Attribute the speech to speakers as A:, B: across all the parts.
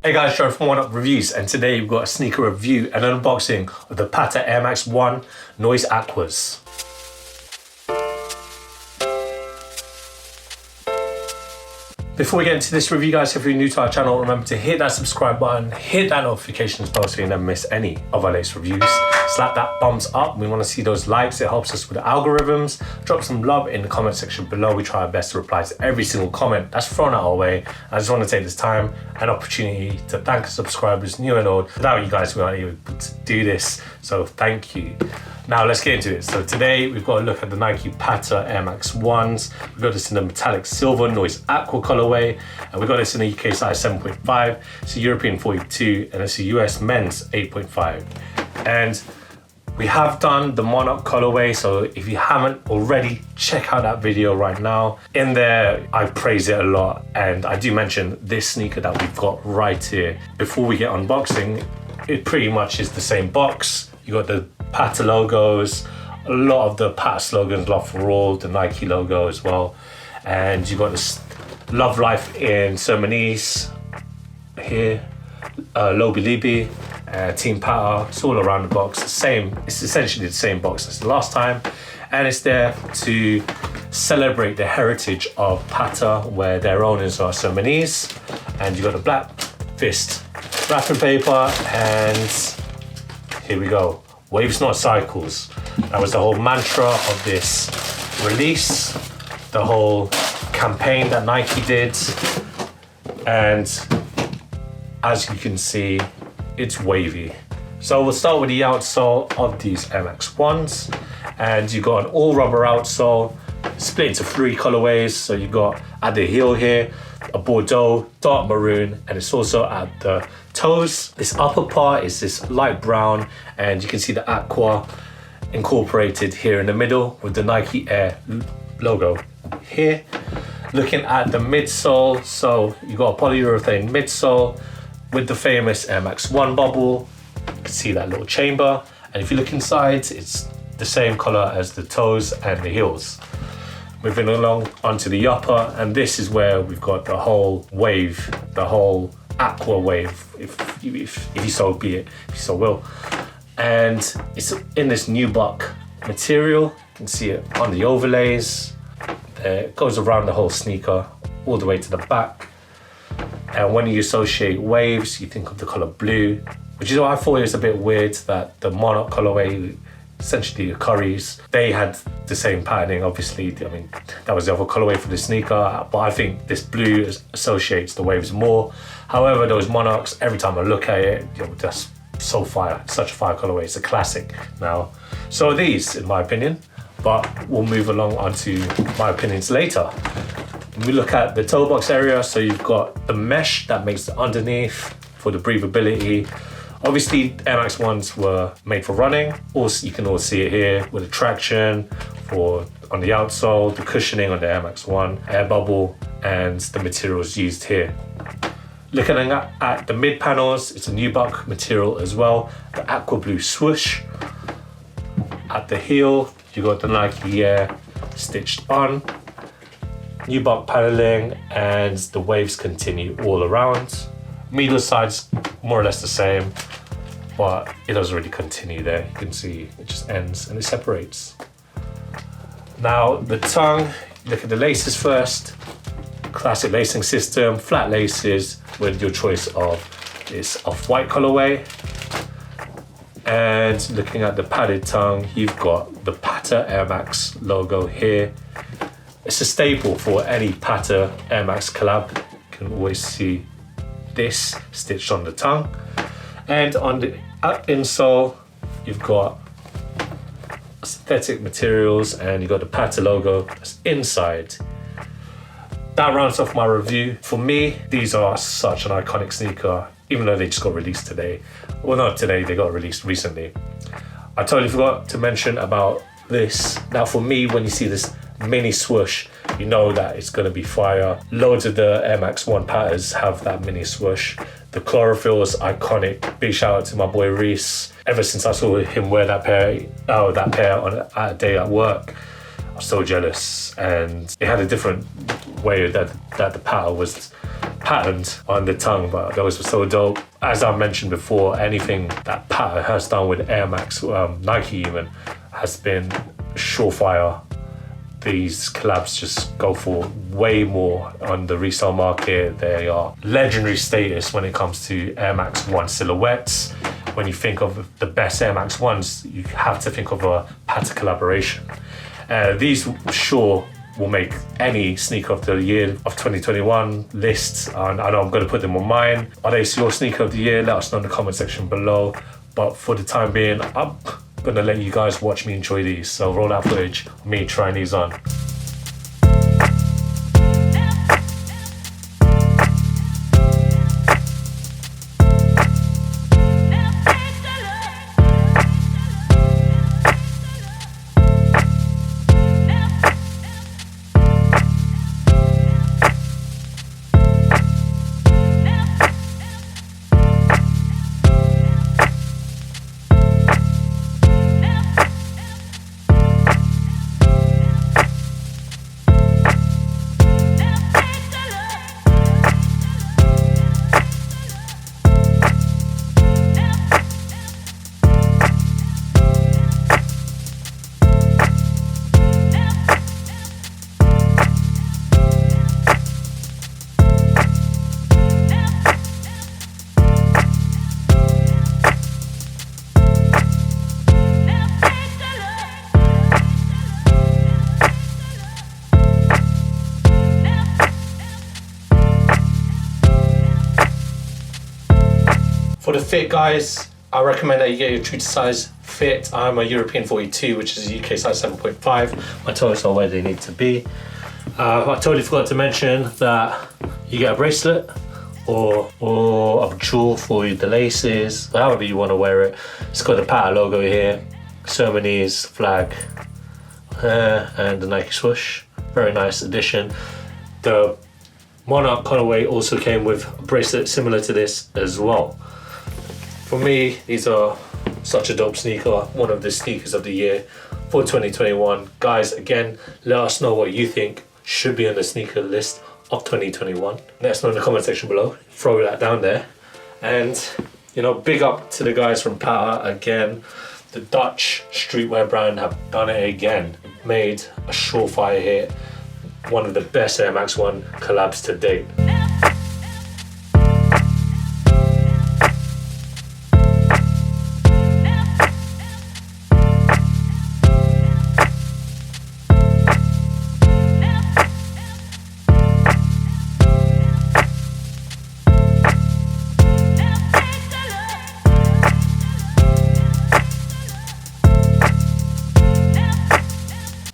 A: Hey guys, Gerald from Oneupreviewz, and today we've got a sneaker review and an unboxing of the PATTA Air Max 1 Noise Aquas. Before we get into this review, guys, if you're new to our channel, remember to hit that subscribe button, hit that notifications bell so you never miss any of our latest reviews. Slap that thumbs up. We want to see those likes. It helps us with the algorithms. Drop some love in the comment section below. We try our best to reply to every single comment that's thrown our way. I just want to take this time and opportunity to thank our subscribers, new and old. Without you guys, we aren't able to do this. So thank you. Now let's get into it. So today we've got a look at the Nike PATTA Air Max 1s. We've got this in the metallic silver Noise Aqua colorway. And we got this in the UK size 7.5. It's a European 42 and it's a US men's 8.5. And we have done the Monarch colorway, so if you haven't already, check out that video right now. In there, I praise it a lot, and I do mention this sneaker that we've got right here. Before we get unboxing, it pretty much is the same box. You got the PATTA logos, a lot of the PATTA slogans, Love for All, the Nike logo as well. And you got this Love Life in Sermonese here, Lobi Libi, Team PATTA. It's all around the box. It's essentially the same box as the last time, and it's there to celebrate the heritage of PATTA, where their owners are Sermonese. And you got a black fist wrapping paper, and here we go. Waves, not cycles. That was the whole mantra of this release, the whole campaign that Nike did, and as you can see, it's wavy. So we'll start with the outsole of these Air Max 1s, and you got an all rubber outsole split into 3 colorways. So you got at the heel here a Bordeaux, dark maroon, and it's also at the toes. This upper part is this light brown, and you can see the aqua incorporated here in the middle with the Nike Air logo here. Looking at the midsole, so you got a polyurethane midsole with the famous Air Max 1 bubble. You can see that little chamber, and if you look inside, it's the same color as the toes and the heels. Moving along onto the upper, and this is where we've got the whole wave, the whole aqua wave, if you so be it, if you so will. And it's in this nubuck material. You can see it on the overlays. It goes around the whole sneaker all the way to the back. And when you associate waves, you think of the color blue, which is why I thought it was a bit weird that the Monarch colorway, essentially the Curries, they had the same patterning. Obviously, I mean, that was the other colorway for the sneaker, but I think this blue associates the waves more. However, those Monarchs, every time I look at it, that's so fire, such a fire colorway. It's a classic now. So are these, in my opinion, but we'll move along onto my opinions later. We look at the toe box area, so you've got the mesh that makes the underneath for the breathability. Obviously, Air Max 1s were made for running. Also, you can all see it here with the traction on the outsole, the cushioning on the Air Max 1, air bubble, and the materials used here. Looking at the mid panels, it's a nubuck material as well. The aqua blue swoosh. At the heel, you got the Nike Air stitched on. Nubuck paneling, and the waves continue all around. Middle side's more or less the same, but it doesn't really continue there. You can see it just ends and it separates. Now the tongue, look at the laces first. Classic lacing system, flat laces with your choice of this off-white colorway. And looking at the padded tongue, you've got the PATTA Air Max logo here. It's a staple for any PATTA Air Max collab. You can always see this stitched on the tongue. And on the insole, you've got synthetic materials, and you've got the PATTA logo that's inside. That rounds off my review. For me, these are such an iconic sneaker, even though they just got released today. Well, not today, they got released recently. I totally forgot to mention about this. Now for me, when you see this mini swoosh, you know that it's going to be fire. Loads of the Air Max 1 patterns have that mini swoosh. The chlorophyll is iconic. Big shout out to my boy Reese. Ever since I saw him wear that pair on a day at work, I was so jealous. And it had a different way that the pattern was patterns on the tongue, but those were so dope. As I mentioned before, anything that PATTA has done with Air Max, Nike even, has been surefire. These collabs just go for way more on the resale market. They are legendary status when it comes to Air Max 1 silhouettes. When you think of the best Air Max 1s, you have to think of a PATTA collaboration. These sure will make any sneaker of the year of 2021 lists, and I know I'm going to put them on mine. Are they your sneaker of the year? Let us know in the comment section below. But for the time being, I'm gonna let you guys watch me enjoy these. So roll that footage of me trying these on. For the fit, guys, I recommend that you get your true to size fit. I'm a European 42, which is a UK size 7.5. My toes are where they need to be. I totally forgot to mention that you get a bracelet or a jewel for the laces, however you want to wear it. It's got the PATTA logo here, Ceremonies flag, and the Nike swoosh. Very nice addition. The Monarch colorway also came with a bracelet similar to this as well. For me, these are such a dope sneaker, one of the sneakers of the year for 2021. Guys, again, let us know what you think should be on the sneaker list of 2021. Let us know in the comment section below. Throw that down there. And, you know, big up to the guys from PATTA again. The Dutch streetwear brand have done it again. Made a surefire hit. One of the best Air Max 1 collabs to date.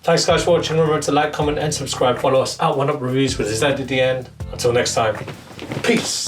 A: Thanks guys for watching. Remember to like, comment and subscribe. Follow us at Oneupreviewz with Z at the end. Until next time, peace.